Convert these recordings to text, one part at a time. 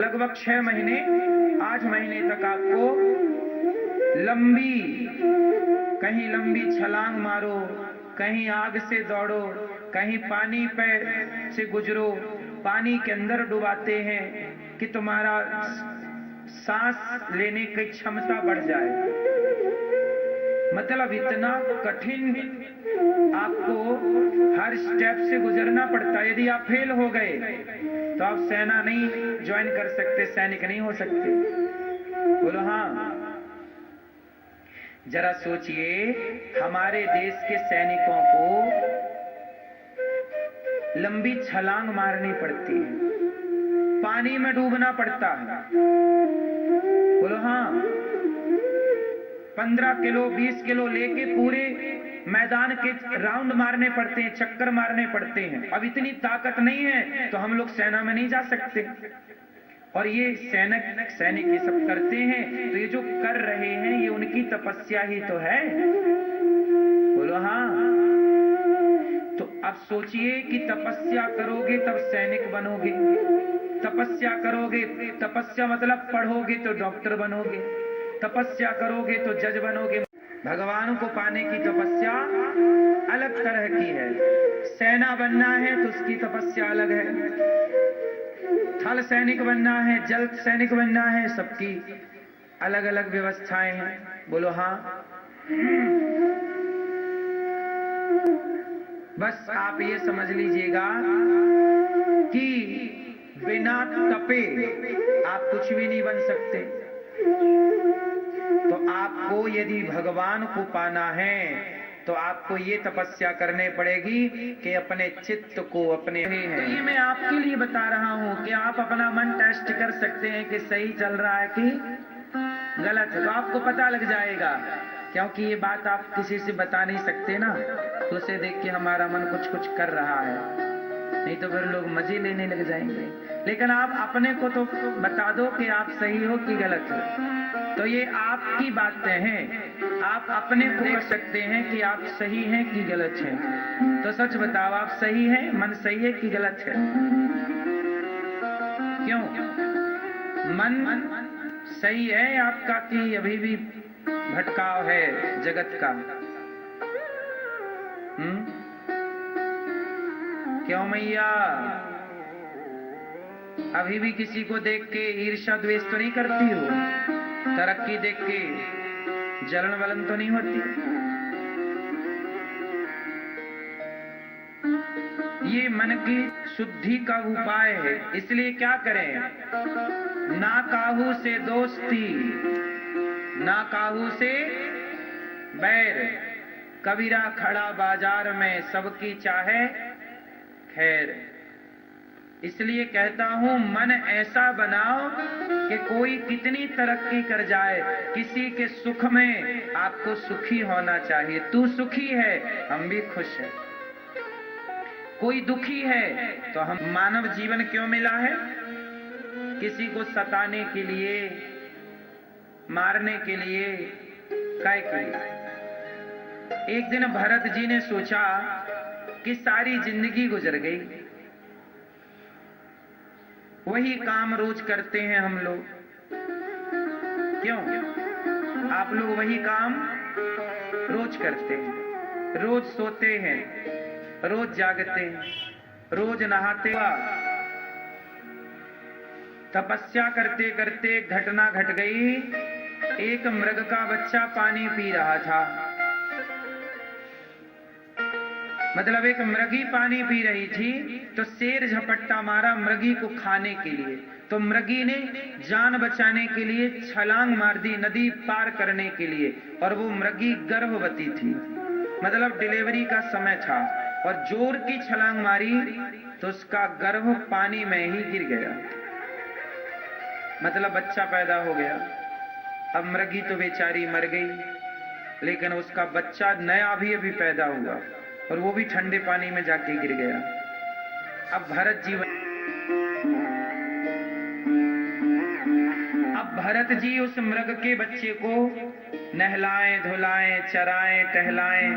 लगभग 6 महीने 8 महीने तक आपको कहीं लंबी छलांग मारो, कहीं आग से दौड़ो, कहीं पानी पे से गुजरो, पानी के अंदर डुबाते हैं कि तुम्हारा सांस लेने की क्षमता बढ़ जाए। मतलब इतना कठिन आपको हर स्टेप से गुजरना पड़ता है। यदि आप फेल हो गए तो आप सेना नहीं ज्वाइन कर सकते, सैनिक नहीं हो सकते। बोलो हाँ। जरा सोचिए, हमारे देश के सैनिकों को लंबी छलांग मारनी पड़ती है, पानी में डूबना पड़ता है। बोलो हाँ। 15 किलो 20 किलो लेके पूरे मैदान के राउंड मारने पड़ते हैं, चक्कर मारने पड़ते हैं। अब इतनी ताकत नहीं है तो हम लोग सेना में नहीं जा सकते। और ये सैनिक ये सब करते हैं, तो ये जो कर रहे हैं ये उनकी तपस्या ही तो है। बोलो हाँ। तो अब सोचिए कि तपस्या करोगे तब सैनिक बनोगे, तपस्या करोगे, तपस्या मतलब पढ़ोगे तो डॉक्टर बनोगे, तपस्या करोगे तो जज बनोगे। भगवान को पाने की तपस्या अलग तरह की है। सेना बनना है तो उसकी तपस्या अलग है, थल सैनिक बनना है, जल सैनिक बनना है, सबकी अलग अलग व्यवस्थाएं हैं। बोलो हाँ। बस आप ये समझ लीजिएगा कि बिना तपे आप कुछ भी नहीं बन सकते। तो आपको यदि भगवान को पाना है तो आपको ये तपस्या करने पड़ेगी कि अपने चित्त को अपने तो ये मैं आपके लिए बता रहा हूं कि आप अपना मन टेस्ट कर सकते हैं कि सही चल रहा है कि गलत है। तो आपको पता लग जाएगा, क्योंकि ये बात आप किसी से बता नहीं सकते ना, तो उसे देख के हमारा मन कुछ कुछ कर रहा है, नहीं तो फिर लोग मजे लेने लग जाएंगे। लेकिन आप अपने को तो बता दो कि आप सही हो कि गलत हो। तो ये आपकी बातें हैं, आप अपने को कह सकते हैं कि आप सही हैं कि गलत हैं। तो सच बताओ, आप सही हैं, मन सही है कि गलत है? क्यों? मन सही है आपका कि अभी भी भटकाव है जगत का? क्यों मैया? अभी भी किसी को देख के ईर्ष्या द्वेष तो नहीं करती हो? तरक्की देख के जलन वलन तो नहीं होती? ये मन की शुद्धि का उपाय है। इसलिए क्या करें? ना काहू से दोस्ती, ना काहू से बैर, कबीरा खड़ा बाजार में सबकी चाहे खैर। इसलिए कहता हूं, मन ऐसा बनाओ कि कोई कितनी तरक्की कर जाए, किसी के सुख में आपको सुखी होना चाहिए। तू सुखी है, हम भी खुश हैं। कोई दुखी है तो हम मानव जीवन क्यों मिला है? किसी को सताने के लिए, मारने के लिए, काय के लिए? एक दिन भरत जी ने सोचा कि सारी जिंदगी गुजर गई, वही काम रोज करते हैं हम लोग। क्यों? आप लोग वही काम रोज करते हैं, रोज सोते हैं, रोज जागते हैं, रोज नहाते। तपस्या करते करते घटना घट गई। एक मृग का बच्चा पानी पी रहा था, मतलब एक मृगी पानी पी रही थी, तो शेर झपट्टा मारा मृगी को खाने के लिए। तो मृगी ने जान बचाने के लिए छलांग मार दी नदी पार करने के लिए, और वो मृगी गर्भवती थी, मतलब डिलीवरी का समय था, और जोर की छलांग मारी तो उसका गर्भ पानी में ही गिर गया, मतलब बच्चा पैदा हो गया। अब मृगी तो बेचारी मर गई, लेकिन उसका बच्चा नया भी अभी पैदा हुआ, और वो भी ठंडे पानी में जाके गिर गया। अब भरत जी उस मृग के बच्चे को नहलाएं, धुलाएं, चराएं, टहलाएं।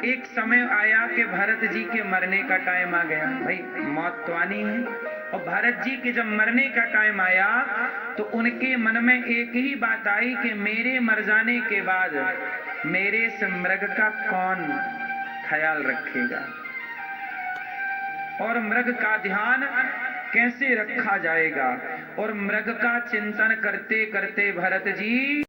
एक समय आया कि भरत जी के मरने का टाइम आ गया। भाई मौत तो आनी है, और भरत जी के जब मरने का टाइम आया तो उनके मन में एक ही बात आई कि मेरे मर जाने के बाद मेरे इस मृग का कौन ख्याल रखेगा और मृग का ध्यान कैसे रखा जाएगा। और मृग का चिंतन करते करते भरत जी